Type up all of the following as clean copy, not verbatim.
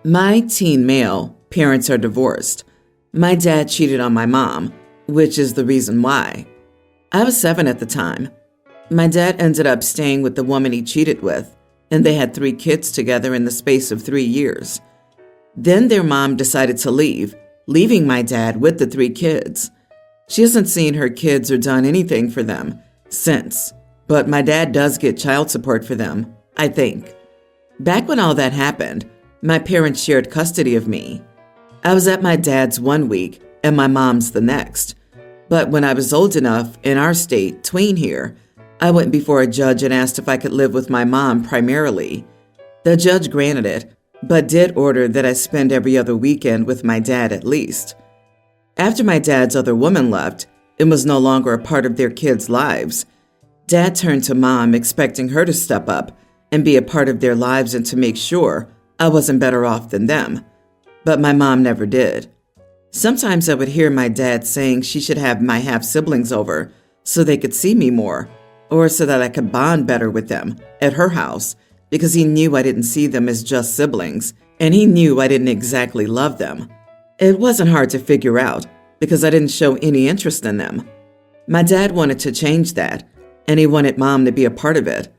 My teen male parents are divorced. My dad cheated on my mom, which is the reason why. I was 7 at the time. My dad ended up staying with the woman he cheated with, and they had 3 kids together in the space of 3 years. Then their mom decided to leave, leaving my dad with the 3 kids. She hasn't seen her kids or done anything for them since, but my dad does get child support for them, I think. Back when all that happened, my parents shared custody of me. I was at my dad's 1 week and my mom's the next. But when I was old enough, in our state, tween here, I went before a judge and asked if I could live with my mom primarily. The judge granted it, but did order that I spend every other weekend with my dad at least. After my dad's other woman left and was no longer a part of their kids' lives, Dad turned to Mom expecting her to step up and be a part of their lives and to make sure I wasn't better off than them. But my mom never did. Sometimes I would hear my dad saying she should have my half-siblings over so they could see me more, or so that I could bond better with them at her house, because he knew I didn't see them as just siblings, and he knew I didn't exactly love them. It wasn't hard to figure out, because I didn't show any interest in them. My dad wanted to change that, and he wanted Mom to be a part of it.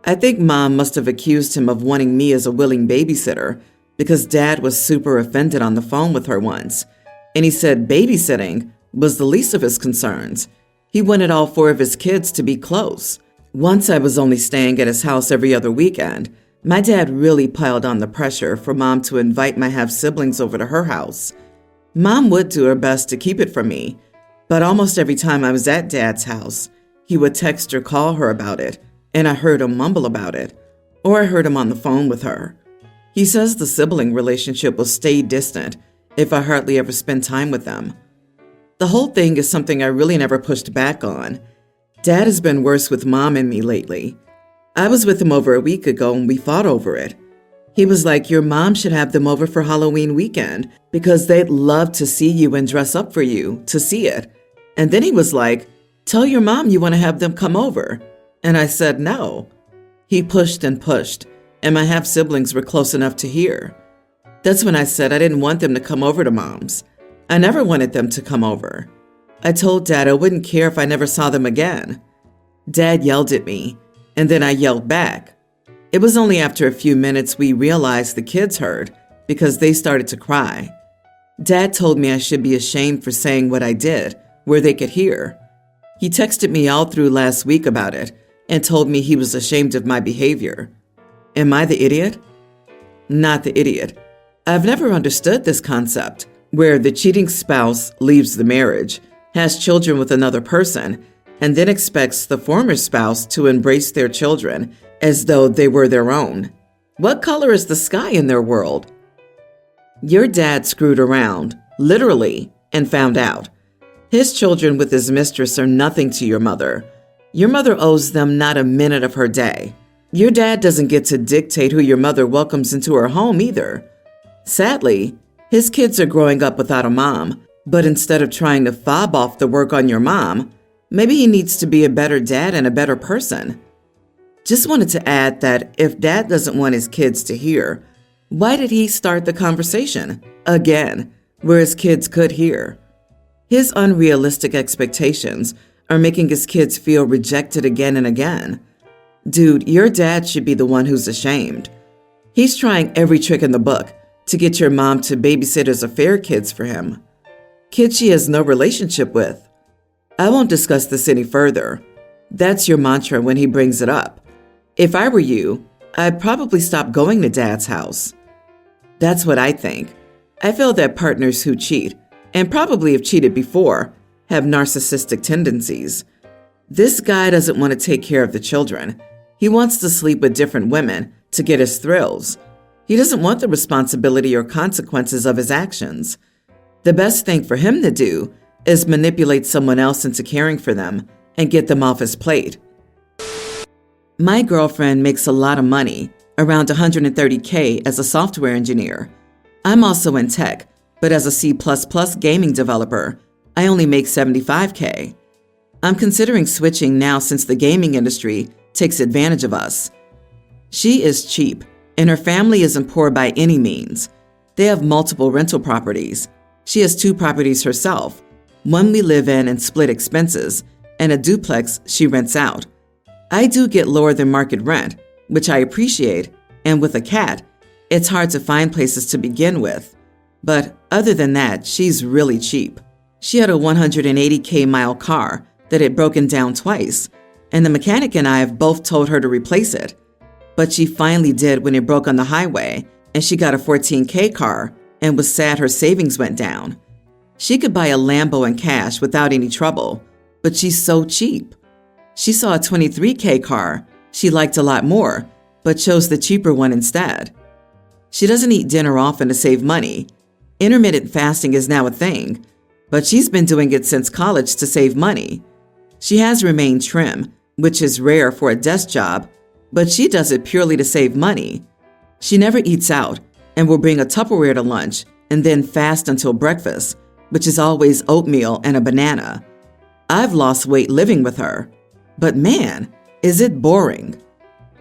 I think Mom must have accused him of wanting me as a willing babysitter, because Dad was super offended on the phone with her once, and he said babysitting was the least of his concerns. He wanted all 4 of his kids to be close. Once I was only staying at his house every other weekend, my dad really piled on the pressure for Mom to invite my half-siblings over to her house. Mom would do her best to keep it from me, but almost every time I was at Dad's house, he would text or call her about it, and I heard him mumble about it, or I heard him on the phone with her. He says the sibling relationship will stay distant if I hardly ever spend time with them. The whole thing is something I really never pushed back on. Dad has been worse with Mom and me lately. I was with him over a week ago and we fought over it. He was like, your mom should have them over for Halloween weekend because they'd love to see you and dress up for you to see it. And then he was like, tell your mom you want to have them come over. And I said no. He pushed and pushed, and my half-siblings were close enough to hear. That's when I said I didn't want them to come over to Mom's. I never wanted them to come over. I told Dad I wouldn't care if I never saw them again. Dad yelled at me, and then I yelled back. It was only after a few minutes we realized the kids heard, because they started to cry. Dad told me I should be ashamed for saying what I did, where they could hear. He texted me all through last week about it, and told me he was ashamed of my behavior. Am I the idiot? Not the idiot. I've never understood this concept, where the cheating spouse leaves the marriage, has children with another person, and then expects the former spouse to embrace their children as though they were their own. What color is the sky in their world? Your dad screwed around, literally, and found out. His children with his mistress are nothing to your mother. Your mother owes them not a minute of her day. Your dad doesn't get to dictate who your mother welcomes into her home either. Sadly, his kids are growing up without a mom, but instead of trying to fob off the work on your mom, maybe he needs to be a better dad and a better person. Just wanted to add that if Dad doesn't want his kids to hear, why did he start the conversation again, where his kids could hear? His unrealistic expectations are making his kids feel rejected again and again. Dude, your dad should be the one who's ashamed. He's trying every trick in the book to get your mom to babysit his affair kids for him. Kids she has no relationship with. I won't discuss this any further. That's your mantra when he brings it up. If I were you, I'd probably stop going to Dad's house. That's what I think. I feel that partners who cheat, and probably have cheated before, have narcissistic tendencies. This guy doesn't want to take care of the children. He wants to sleep with different women to get his thrills. He doesn't want the responsibility or consequences of his actions. The best thing for him to do is manipulate someone else into caring for them and get them off his plate. My girlfriend makes a lot of money, around $130K as a software engineer. I'm also in tech, but as a C++ gaming developer, I only make $75K. I'm considering switching now since the gaming industry takes advantage of us. She is cheap, and her family isn't poor by any means. They have multiple rental properties. She has 2 properties herself. One we live in and split expenses, and a duplex she rents out. I do get lower than market rent, which I appreciate, and with a cat, it's hard to find places to begin with. But other than that, she's really cheap. She had a 180K mile car that had broken down twice, and the mechanic and I have both told her to replace it. But she finally did when it broke on the highway, and she got a 14K car and was sad her savings went down. She could buy a Lambo in cash without any trouble, but she's so cheap. She saw a 23K car she liked a lot more, but chose the cheaper one instead. She doesn't eat dinner often to save money. Intermittent fasting is now a thing, but she's been doing it since college to save money. She has remained trim, which is rare for a desk job, but she does it purely to save money. She never eats out and will bring a Tupperware to lunch and then fast until breakfast, which is always oatmeal and a banana. I've lost weight living with her, but man, is it boring.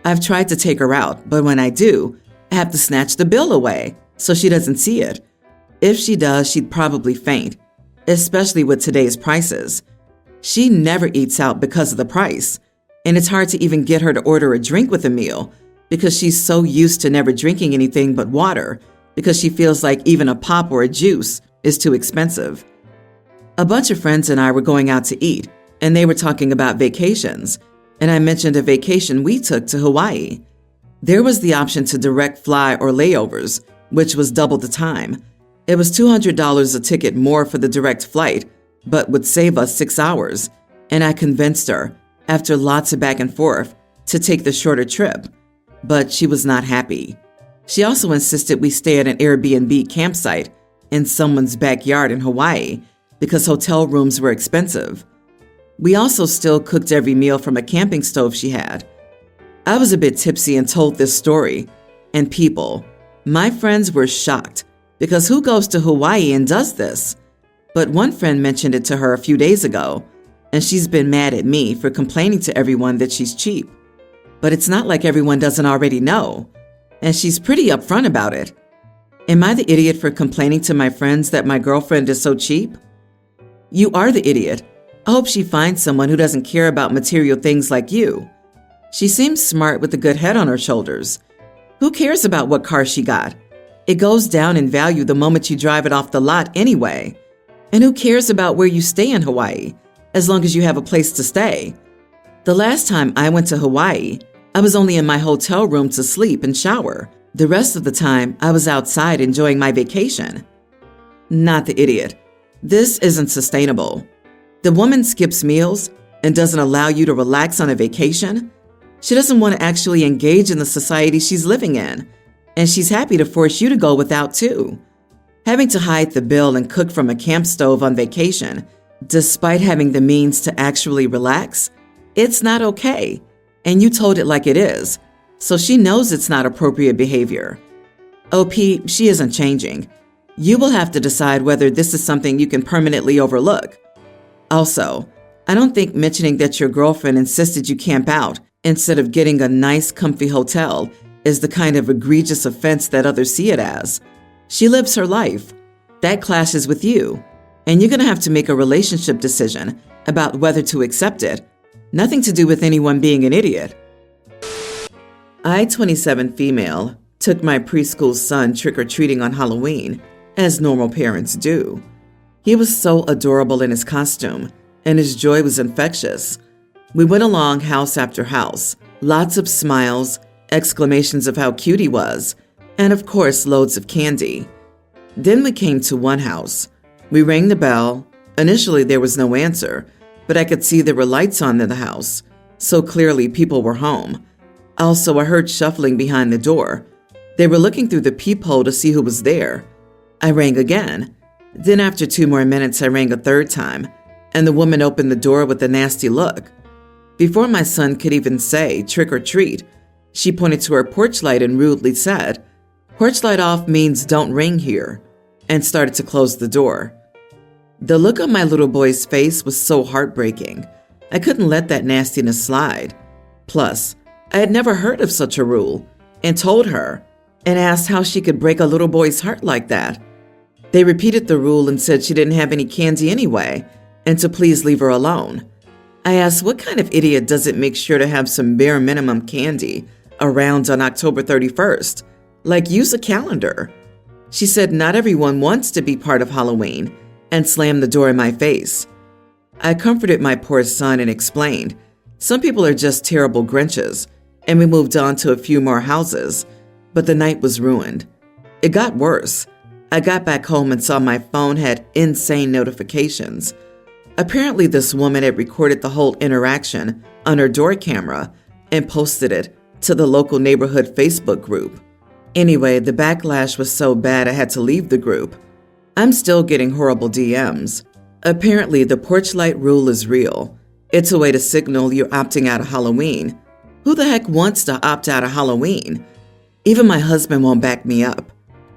I've tried to take her out, but when I do, I have to snatch the bill away so she doesn't see it. If she does, she'd probably faint, especially with today's prices. She never eats out because of the price, and it's hard to even get her to order a drink with a meal because she's so used to never drinking anything but water because she feels like even a pop or a juice is too expensive. A bunch of friends and I were going out to eat, and they were talking about vacations, and I mentioned a vacation we took to Hawaii. There was the option to direct fly or layovers, which was double the time. It was $200 a ticket more for the direct flight, but would save us 6 hours, and I convinced her, after lots of back and forth, to take the shorter trip. But she was not happy. She also insisted we stay at an Airbnb campsite in someone's backyard in Hawaii because hotel rooms were expensive. We also still cooked every meal from a camping stove she had. I was a bit tipsy and told this story, and my friends were shocked because who goes to Hawaii and does this? But one friend mentioned it to her a few days ago, and she's been mad at me for complaining to everyone that she's cheap. But it's not like everyone doesn't already know, and she's pretty upfront about it. Am I the idiot for complaining to my friends that my girlfriend is so cheap? You are the idiot. I hope she finds someone who doesn't care about material things like you. She seems smart with a good head on her shoulders. Who cares about what car she got? It goes down in value the moment you drive it off the lot anyway. And who cares about where you stay in Hawaii, as long as you have a place to stay? The last time I went to Hawaii, I was only in my hotel room to sleep and shower. The rest of the time, I was outside enjoying my vacation. Not the idiot. This isn't sustainable. The woman skips meals and doesn't allow you to relax on a vacation. She doesn't want to actually engage in the society she's living in, and she's happy to force you to go without too. Having to hide the bill and cook from a camp stove on vacation, despite having the means to actually relax, it's not okay, and you told it like it is, so she knows it's not appropriate behavior. OP, she isn't changing. You will have to decide whether this is something you can permanently overlook. Also, I don't think mentioning that your girlfriend insisted you camp out instead of getting a nice, comfy hotel is the kind of egregious offense that others see it as. She lives her life. That clashes with you, and you're going to have to make a relationship decision about whether to accept it. Nothing to do with anyone being an idiot. I, 27 female, took my preschool son trick-or-treating on Halloween, as normal parents do. He was so adorable in his costume, and his joy was infectious. We went along house after house, lots of smiles, exclamations of how cute he was, and of course loads of candy. Then we came to one house. We rang the bell. Initially there was no answer, but I could see there were lights on in the house, so clearly people were home. Also, I heard shuffling behind the door. They were looking through the peephole to see who was there. I rang again. Then after 2 more minutes, I rang a third time, and the woman opened the door with a nasty look. Before my son could even say, "Trick or treat," she pointed to her porch light and rudely said, "Porch light off means don't ring here," and started to close the door. The look on my little boy's face was so heartbreaking. I couldn't let that nastiness slide. Plus, I had never heard of such a rule and told her, and asked how she could break a little boy's heart like that. They repeated the rule and said she didn't have any candy anyway, and to please leave her alone. I asked, what kind of idiot doesn't make sure to have some bare minimum candy around on October 31st? Like, use a calendar. She said not everyone wants to be part of Halloween, and slammed the door in my face. I comforted my poor son and explained, some people are just terrible Grinches, and we moved on to a few more houses, but the night was ruined. It got worse. I got back home and saw my phone had insane notifications. Apparently, this woman had recorded the whole interaction on her door camera and posted it to the local neighborhood Facebook group. Anyway, the backlash was so bad I had to leave the group. I'm still getting horrible DMs. Apparently, the porch light rule is real. It's a way to signal you're opting out of Halloween. Who the heck wants to opt out of Halloween? Even my husband won't back me up.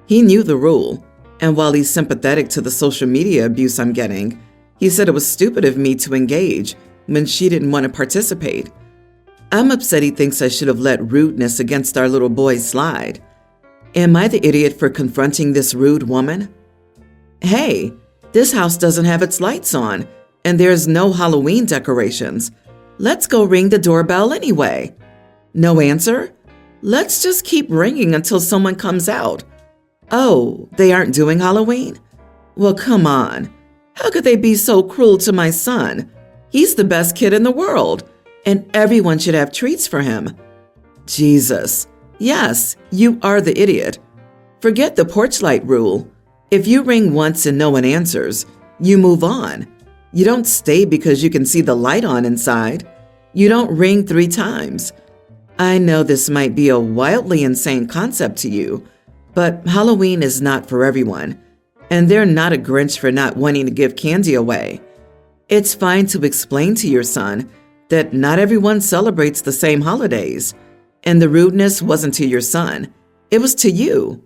He knew the rule, and while he's sympathetic to the social media abuse I'm getting, he said it was stupid of me to engage when she didn't want to participate. I'm upset he thinks I should have let rudeness against our little boy slide. Am I the idiot for confronting this rude woman? Hey, this house doesn't have its lights on, and there's no Halloween decorations. Let's go ring the doorbell anyway. No answer? Let's just keep ringing until someone comes out. Oh, they aren't doing Halloween? Well, come on. How could they be so cruel to my son? He's the best kid in the world, and everyone should have treats for him. Jesus. Yes, you are the idiot. Forget the porch light rule. If you ring once and no one answers, you move on. You don't stay because you can see the light on inside. You don't ring 3 times. I know this might be a wildly insane concept to you, but Halloween is not for everyone, and they're not a Grinch for not wanting to give candy away. It's fine to explain to your son that not everyone celebrates the same holidays, and the rudeness wasn't to your son, it was to you.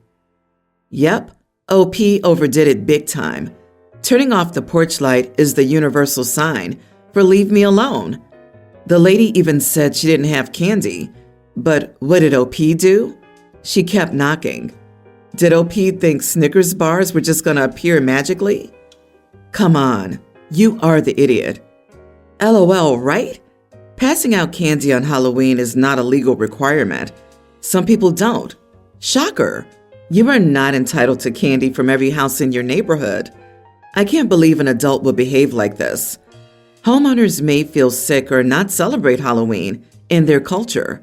Yep, OP overdid it big time. Turning off the porch light is the universal sign for leave me alone. The lady even said she didn't have candy, but what did OP do? She kept knocking. Did OP think Snickers bars were just going to appear magically? Come on, you are the idiot. LOL, right? Passing out candy on Halloween is not a legal requirement. Some people don't. Shocker. You are not entitled to candy from every house in your neighborhood. I can't believe an adult would behave like this. Homeowners may feel sick or not celebrate Halloween in their culture.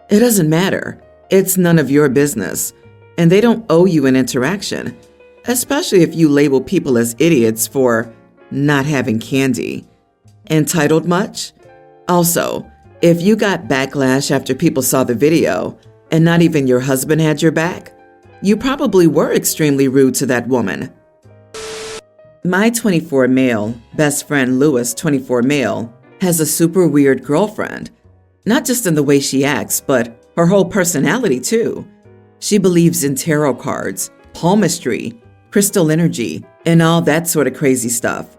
It doesn't matter. It's none of your business. And they don't owe you an interaction, especially if you label people as idiots for not having candy. Entitled much? Also, if you got backlash after people saw the video and not even your husband had your back, you probably were extremely rude to that woman. My 24 male best friend Lewis, 24 male, has a super weird girlfriend. Not just in the way she acts, but her whole personality too. She believes in tarot cards, palmistry, crystal energy, and all that sort of crazy stuff.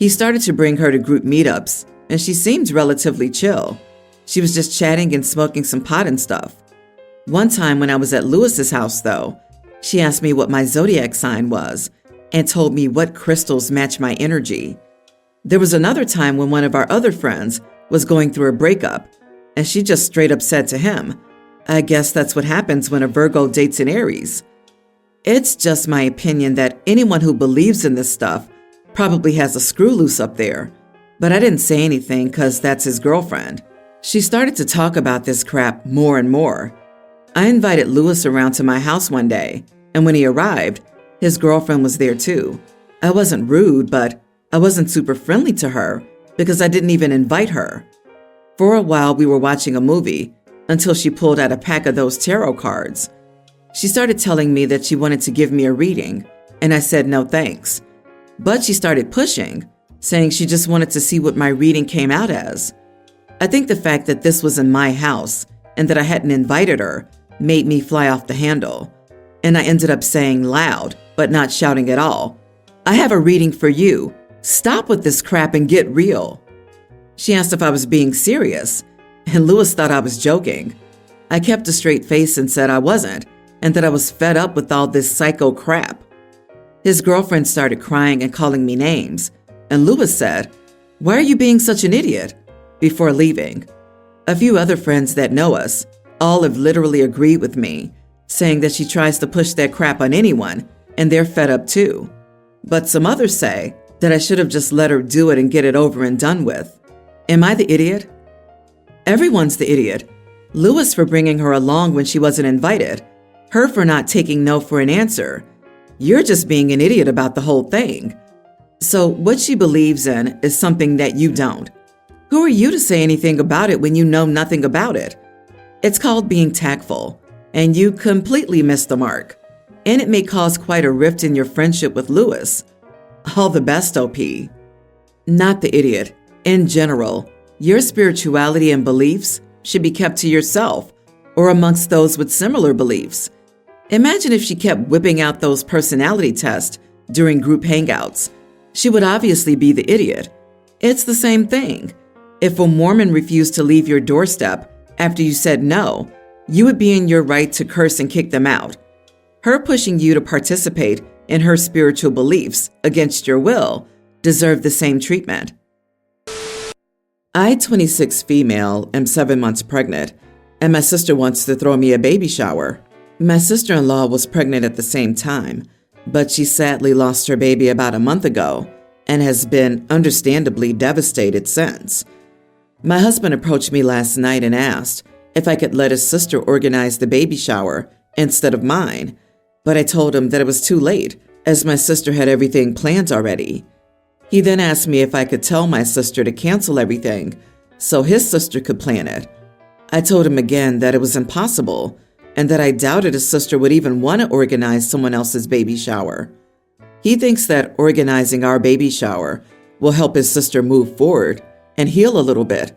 He started to bring her to group meetups, and she seemed relatively chill. She was just chatting and smoking some pot and stuff. One time when I was at Lewis's house, though, she asked me what my zodiac sign was and told me what crystals match my energy. There was another time when one of our other friends was going through a breakup, and she just straight up said to him, I guess that's what happens when a Virgo dates an Aries. It's just my opinion that anyone who believes in this stuff probably has a screw loose up there. But I didn't say anything because that's his girlfriend. She started to talk about this crap more and more. I invited Lewis around to my house one day, and when he arrived, his girlfriend was there too. I wasn't rude, but I wasn't super friendly to her because I didn't even invite her. For a while, we were watching a movie until she pulled out a pack of those tarot cards. She started telling me that she wanted to give me a reading, and I said no thanks. But she started pushing, saying she just wanted to see what my reading came out as. I think the fact that this was in my house and that I hadn't invited her made me fly off the handle. And I ended up saying loud, but not shouting at all, I have a reading for you. Stop with this crap and get real. She asked if I was being serious, and Lewis thought I was joking. I kept a straight face and said I wasn't, and that I was fed up with all this psycho crap. His girlfriend started crying and calling me names, and Lewis said, "Why are you being such an idiot?" before leaving. A few other friends that know us all have literally agreed with me, saying that she tries to push that crap on anyone, and they're fed up too. But some others say that I should have just let her do it and get it over and done with. Am I the idiot? Everyone's the idiot. Lewis for bringing her along when she wasn't invited, her for not taking no for an answer. You're just being an idiot about the whole thing. So what she believes in is something that you don't. Who are you to say anything about it when you know nothing about it? It's called being tactful, and you completely missed the mark. And it may cause quite a rift in your friendship with Lewis. All the best, OP. Not the idiot. In general, your spirituality and beliefs should be kept to yourself or amongst those with similar beliefs. Imagine if she kept whipping out those personality tests during group hangouts. She would obviously be the idiot. It's the same thing. If a Mormon refused to leave your doorstep after you said no, you would be in your right to curse and kick them out. Her pushing you to participate in her spiritual beliefs against your will deserve the same treatment. I, 26 female, am 7 months pregnant, and my sister wants to throw me a baby shower. My sister-in-law was pregnant at the same time, but she sadly lost her baby about a month ago and has been understandably devastated since. My husband approached me last night and asked if I could let his sister organize the baby shower instead of mine, but I told him that it was too late, as my sister had everything planned already. He then asked me if I could tell my sister to cancel everything so his sister could plan it. I told him again that it was impossible and that I doubted his sister would even want to organize someone else's baby shower. He thinks that organizing our baby shower will help his sister move forward and heal a little bit.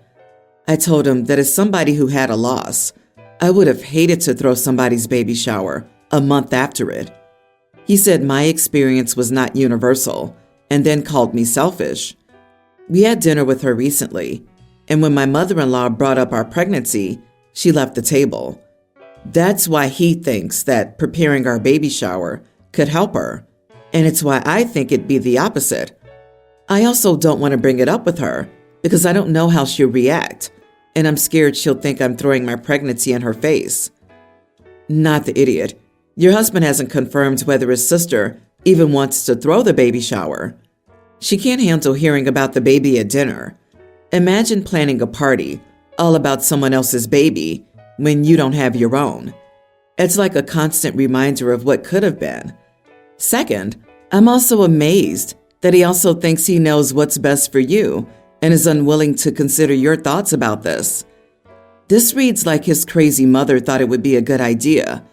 I told him that as somebody who had a loss, I would have hated to throw somebody's baby shower a month after it. He said my experience was not universal and then called me selfish. We had dinner with her recently, and when my mother-in-law brought up our pregnancy, she left the table. That's why he thinks that preparing our baby shower could help her, and it's why I think it'd be the opposite. I also don't want to bring it up with her because I don't know how she'll react, and I'm scared she'll think I'm throwing my pregnancy in her face. Not the idiot. Your husband hasn't confirmed whether his sister even wants to throw the baby shower. She can't handle hearing about the baby at dinner. Imagine planning a party all about someone else's baby when you don't have your own. It's like a constant reminder of what could have been. Second, I'm also amazed that he also thinks he knows what's best for you and is unwilling to consider your thoughts about this. This reads like his crazy mother thought it would be a good idea.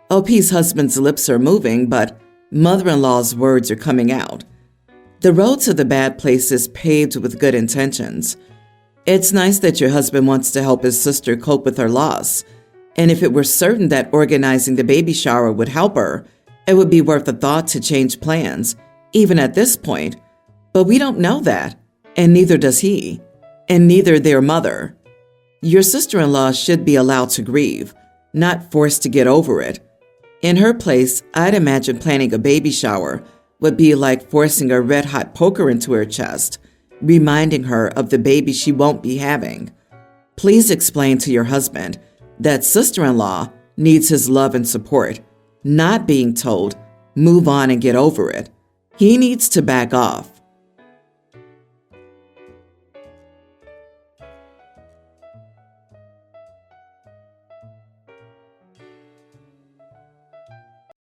OP's husband's lips are moving, but mother-in-law's words are coming out. The road to the bad place is paved with good intentions. It's nice that your husband wants to help his sister cope with her loss, and if it were certain that organizing the baby shower would help her, it would be worth a thought to change plans, even at this point. But we don't know that, and neither does he, and neither their mother. Your sister-in-law should be allowed to grieve, not forced to get over it. In her place, I'd imagine planning a baby shower would be like forcing a red-hot poker into her chest, reminding her of the baby she won't be having. Please explain to your husband that sister-in-law needs his love and support, not being told, move on and get over it. He needs to back off.